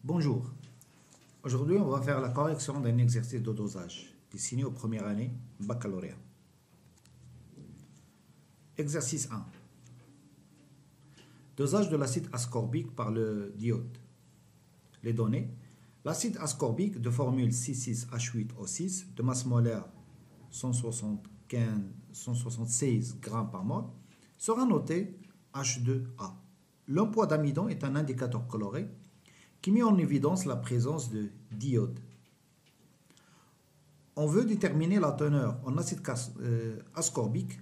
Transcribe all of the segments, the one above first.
Bonjour. Aujourd'hui, on va faire la correction d'un exercice de dosage destiné aux premières années baccalauréat. Exercice 1. Dosage de l'acide ascorbique par le diode. Les données. L'acide ascorbique de formule C6H8O6 de masse molaire 176 g par mol sera noté H2A. L'emploi d'amidon est un indicateur coloré qui met en évidence la présence de d'iode. On veut déterminer la teneur en acide ascorbique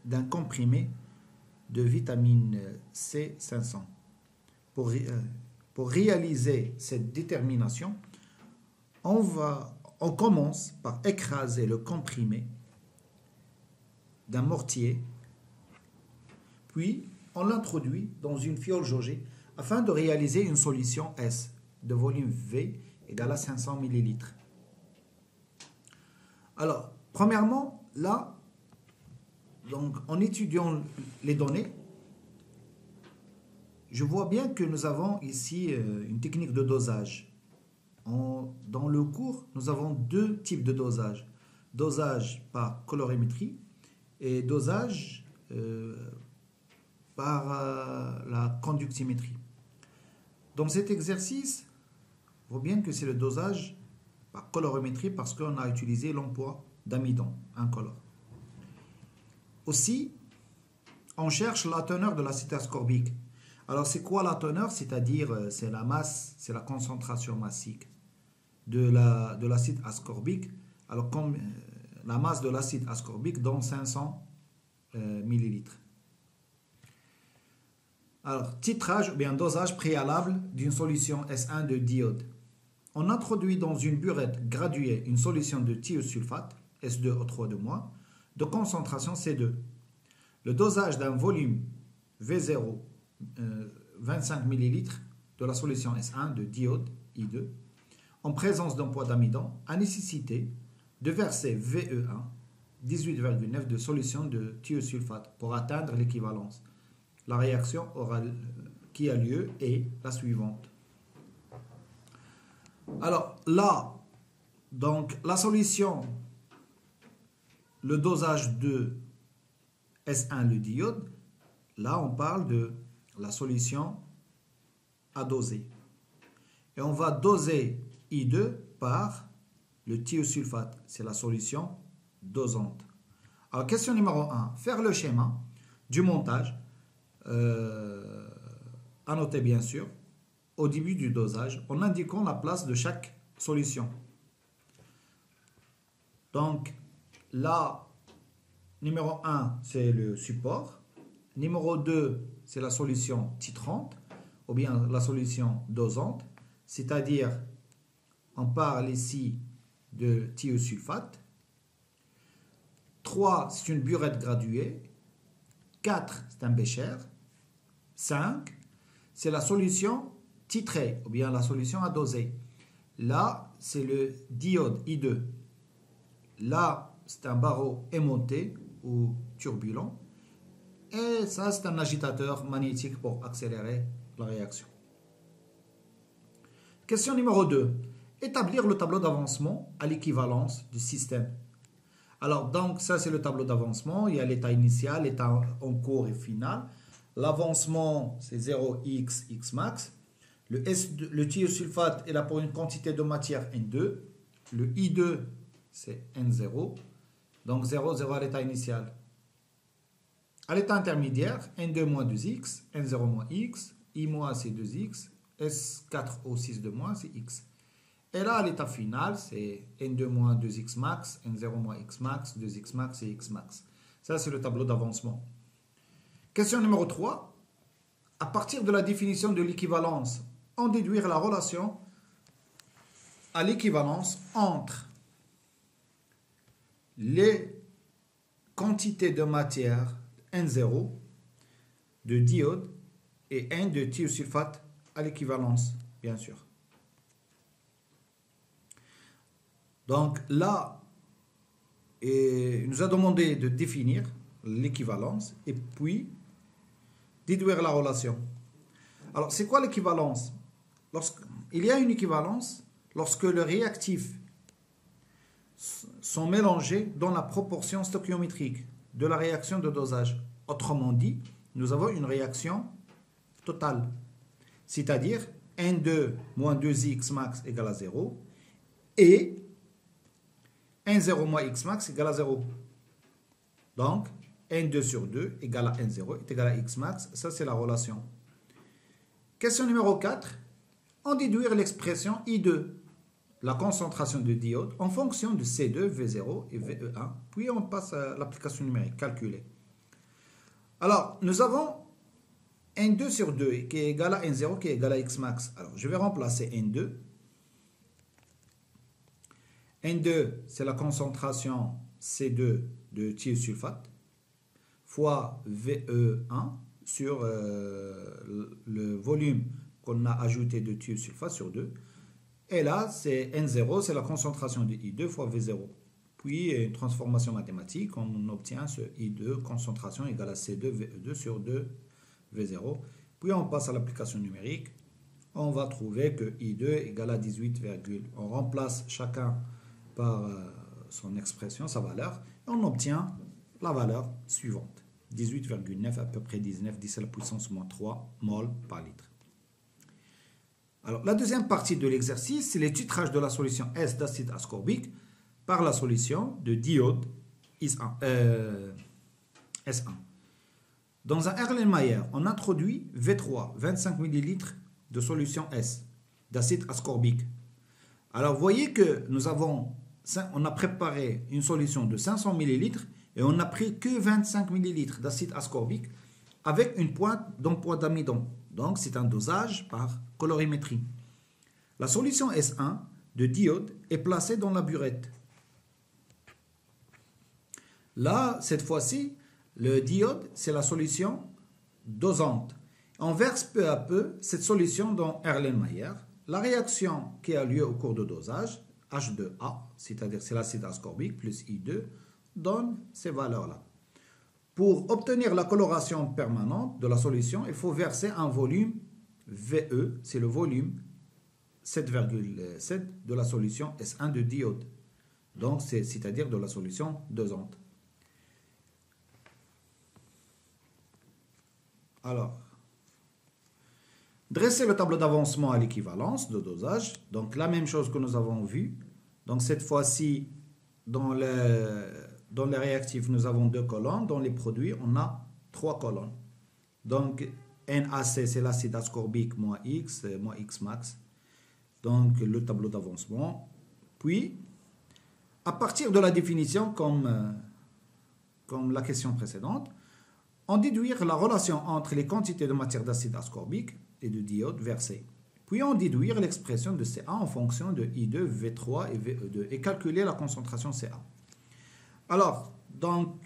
d'un comprimé de vitamine C 500. Pour réaliser cette détermination, on commence par écraser le comprimé d'un mortier, puis on l'introduit dans une fiole jaugée afin de réaliser une solution S de volume V égale à 500 ml. Alors, premièrement, là, donc, en étudiant les données, je vois bien que nous avons ici une technique de dosage. Dans le cours, nous avons deux types de dosage. Dosage par colorimétrie et dosage par la conductimétrie. Dans cet exercice, on voit bien que c'est le dosage par colorimétrie parce qu'on a utilisé l'emploi d'amidon incolore. Aussi, on cherche la teneur de l'acide ascorbique. Alors, c'est quoi la teneur? C'est-à-dire, c'est la masse, c'est la concentration massique de l'acide ascorbique. Alors, comme la masse de l'acide ascorbique dans 500 millilitres. Alors, titrage ou bien dosage préalable d'une solution S1 de diode. On introduit dans une burette graduée une solution de thiosulfate, S2O3 de concentration C2. Le dosage d'un volume V0, 25 ml de la solution S1 de diode, I2, en présence d'emploi d'amidon, a nécessité de verser VE1, 18,9 de solution de thiosulfate pour atteindre l'équivalence. La réaction qui a lieu est la suivante. Alors là, donc la solution, le dosage de S1, le diode, là on parle de la solution à doser. Et on va doser I2 par le thiosulfate, c'est la solution dosante. Alors question numéro 1, faire le schéma du montage. À noter bien sûr, au début du dosage, en indiquant la place de chaque solution. Donc, là, numéro 1, c'est le support. Numéro 2, c'est la solution titrante, ou bien la solution dosante, c'est-à-dire, on parle ici de thiosulfate. 3, c'est une burette graduée. 4, c'est un bécher. 5, c'est la solution titrée, ou bien la solution à doser. Là, c'est le diode I2. Là, c'est un barreau aimanté ou turbulent. Et ça, c'est un agitateur magnétique pour accélérer la réaction. Question numéro 2. Établir le tableau d'avancement à l'équivalence du système. Alors, donc, ça, c'est le tableau d'avancement. Il y a l'état initial, l'état en cours et final. L'avancement, c'est 0x, x max. Le thiosulfate est là pour une quantité de matière N2. Le I2, c'est N0. Donc, 0, 0 à l'état initial. À l'état intermédiaire, N2 moins 2x, N0 moins x, I moins c'est 2x, S4O6 de moins, c'est x. Et là, à l'état final, c'est N2 moins 2x max, N0 moins x max, 2x max et x max. Ça, c'est le tableau d'avancement. Question numéro 3. À partir de la définition de l'équivalence, en déduire la relation à l'équivalence entre les quantités de matière N0 de diode et N de thiosulfate à l'équivalence, bien sûr. Donc là, il nous a demandé de définir l'équivalence et puis déduire la relation. Alors, c'est quoi l'équivalence? Il y a une équivalence lorsque les réactifs sont mélangés dans la proportion stoichiométrique de la réaction de dosage. Autrement dit, nous avons une réaction totale, c'est-à-dire N2 moins 2x max égale à 0 et N0 moins x max égale à 0. Donc, N2 sur 2 égale à N0 est égal à x max. Ça, c'est la relation. Question numéro 4. On déduire l'expression I2, la concentration de diode, en fonction de C2, V0 et VE1. Puis, on passe à l'application numérique, calculer. Alors, nous avons N2 sur 2 qui est égal à N0 qui est égal à x max. Alors, je vais remplacer N2. N2, c'est la concentration C2 de thiosulfate fois VE1 sur le volume qu'on a ajouté de thiosulfate sur 2. Et là, c'est N0, c'est la concentration de I2 fois V0. Puis, une transformation mathématique, on obtient ce I2, concentration égale à C2 VE2 sur 2 V0. Puis, on passe à l'application numérique. On va trouver que I2 égale à 18, on remplace chacun par son expression, sa valeur, et on obtient la valeur suivante. 18,9, à peu près 19, 10 à la puissance moins 3 mol par litre. Alors, la deuxième partie de l'exercice, c'est le titrage de la solution S d'acide ascorbique par la solution de diode S1. Dans un Erlenmeyer, on introduit V3, 25 ml de solution S d'acide ascorbique. Alors, vous voyez que on a préparé une solution de 500 ml et on n'a pris que 25 ml d'acide ascorbique avec une pointe d'emploi d'amidon. Donc, c'est un dosage par colorimétrie. La solution S1 de diode est placée dans la burette. Là, cette fois-ci, le diode, c'est la solution dosante. On verse peu à peu cette solution dans Erlenmeyer. La réaction qui a lieu au cours de dosage, H2A, c'est-à-dire c'est l'acide ascorbique plus I2, donne ces valeurs-là. Pour obtenir la coloration permanente de la solution, il faut verser un volume VE, c'est le volume 7,7 de la solution S1 de diode. Donc, c'est-à-dire de la solution dosante. Alors, dresser le tableau d'avancement à l'équivalence de dosage. Donc, la même chose que nous avons vu. Donc, cette fois-ci, dans les réactifs, nous avons 2 colonnes. Dans les produits, on a 3 colonnes. Donc, NaC, c'est l'acide ascorbique moins X max. Donc, le tableau d'avancement. Puis, à partir de la définition, comme la question précédente, on déduire la relation entre les quantités de matière d'acide ascorbique et de diode versées. Puis, on déduire l'expression de Ca en fonction de I2, V3 et VE2 et calculer la concentration Ca. Alors, donc,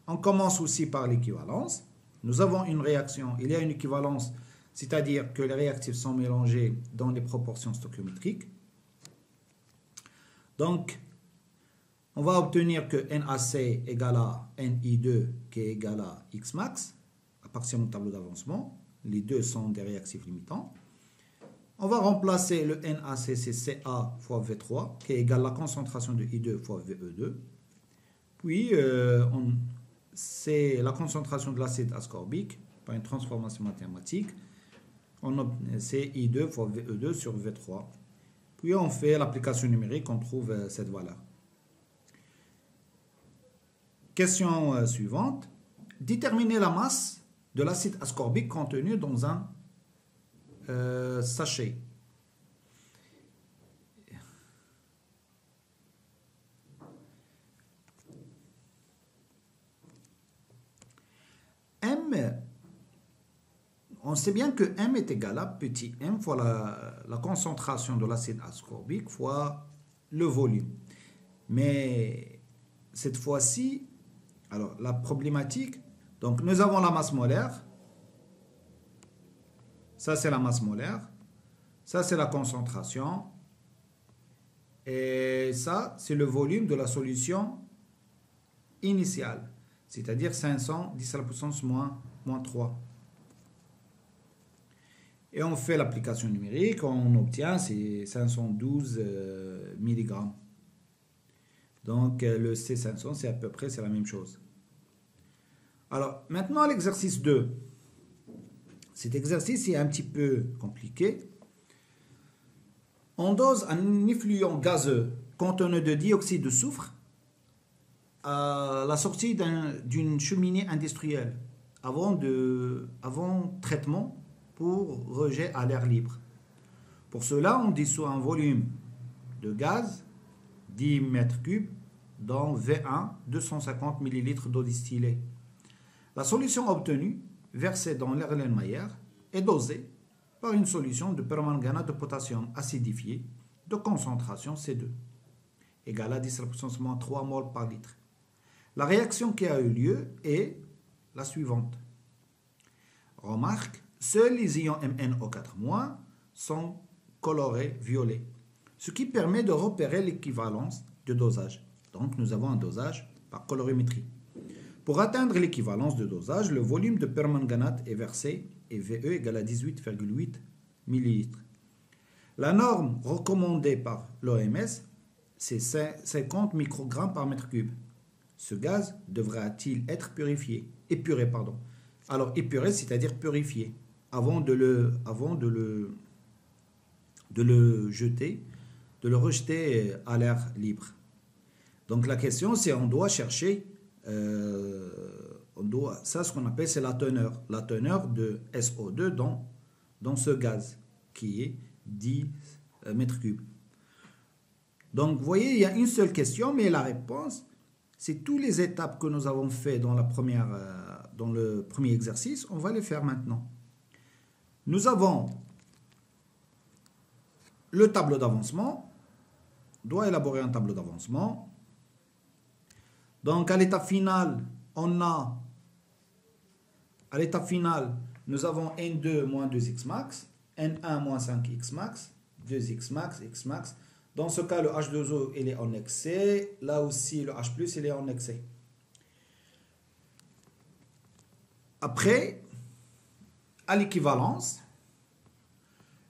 on commence aussi par l'équivalence. Nous avons une réaction, il y a une équivalence, c'est-à-dire que les réactifs sont mélangés dans les proportions stoichiométriques. Donc, on va obtenir que NaC égale à NI2 qui est égal à X max à partir du tableau d'avancement. Les deux sont des réactifs limitants. On va remplacer le NaC, c'est Ca fois V3 qui est égal à la concentration de I2 fois VE2. Puis, c'est la concentration de l'acide ascorbique par une transformation mathématique. C'est I2 fois VE2 sur V3. Puis, on fait l'application numérique, on trouve cette valeur. Question suivante. Déterminer la masse de l'acide ascorbique contenu dans un sachet. M, on sait bien que M est égal à petit m fois la concentration de l'acide ascorbique fois le volume. Mais cette fois-ci, alors la problématique, donc nous avons la masse molaire, ça c'est la masse molaire, ça c'est la concentration, et ça c'est le volume de la solution initiale, c'est-à-dire 500, 10 à la puissance moins 3. Et on fait l'application numérique, on obtient ces 512 mg. Donc le C500, c'est à peu près c'est la même chose. Alors maintenant l'exercice 2. Cet exercice est un petit peu compliqué. On dose un effluent gazeux contenant de dioxyde de soufre à la sortie d'une cheminée industrielle avant traitement pour rejet à l'air libre. Pour cela, on dissout un volume de gaz 10 mètres cubes dans V1 250 ml d'eau distillée. La solution obtenue, versée dans l'Erlenmeyer, est dosée par une solution de permanganate de potassium acidifié de concentration C2, égale à 10 puissance moins 3 mol par litre. La réaction qui a eu lieu est la suivante. Remarque, seuls les ions MnO4- sont colorés violet, ce qui permet de repérer l'équivalence de dosage. Donc nous avons un dosage par colorimétrie. Pour atteindre l'équivalence de dosage, le volume de permanganate est versé et VE égale à 18,8 ml. La norme recommandée par l'OMS, c'est 50 microgrammes par mètre cube. Ce gaz devra-t-il être épuré, pardon. Alors épuré, c'est-à-dire purifié, avant de le rejeter à l'air libre. Donc la question, c'est on doit chercher, ça ce qu'on appelle c'est la teneur de SO2 dans ce gaz qui est 10 mètres cubes. Donc vous voyez, il y a une seule question, mais la réponse, c'est toutes les étapes que nous avons fait dans le premier exercice, on va les faire maintenant. Nous avons le tableau d'avancement, on doit élaborer un tableau d'avancement. Donc à l'étape finale, nous avons N2 moins 2x max, N1 moins 5x max, 2x max, x max. Dans ce cas, le H2O il est en excès. Là aussi, le H+, il est en excès. Après, à l'équivalence,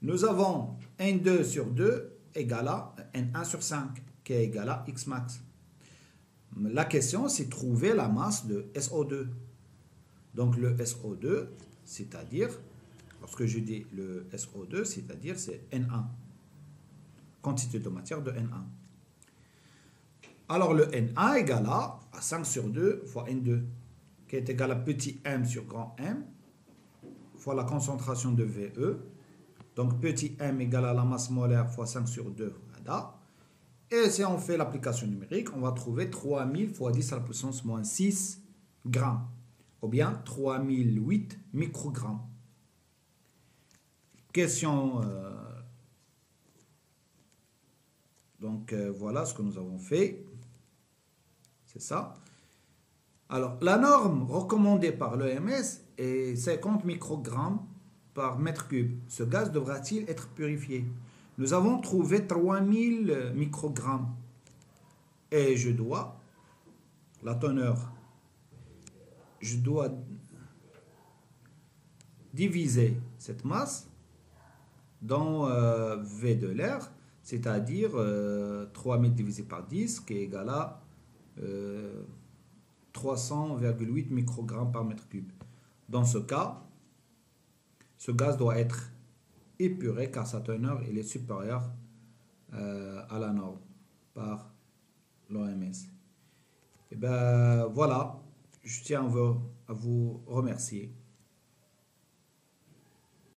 nous avons N2 sur 2 égale à N1 sur 5, qui est égal à X max. La question, c'est trouver la masse de SO2. Donc le SO2, c'est-à-dire, lorsque je dis le SO2, c'est-à-dire c'est N1. Quantité de matière de N1. Alors le N1 égale à 5 sur 2 fois N2, qui est égal à petit m sur grand M, fois la concentration de VE. Donc petit m égale à la masse molaire fois 5 sur 2 fois A. Et si on fait l'application numérique, on va trouver 3000 fois 10 à la puissance moins 6 grammes, ou bien 3008 microgrammes. Question... Donc voilà ce que nous avons fait. C'est ça. Alors la norme recommandée par l'OMS est 50 microgrammes par mètre cube. Ce gaz devra-t-il être purifié? Nous avons trouvé 3000 microgrammes. Et je dois, la teneur, je dois diviser cette masse dans V de l'air, c'est-à-dire 3000 divisé par 10, qui est égal à 300,8 microgrammes par mètre cube. Dans ce cas, ce gaz doit être épuré car sa teneur est supérieure à la norme par l'OMS. Et ben voilà, je tiens à vous remercier.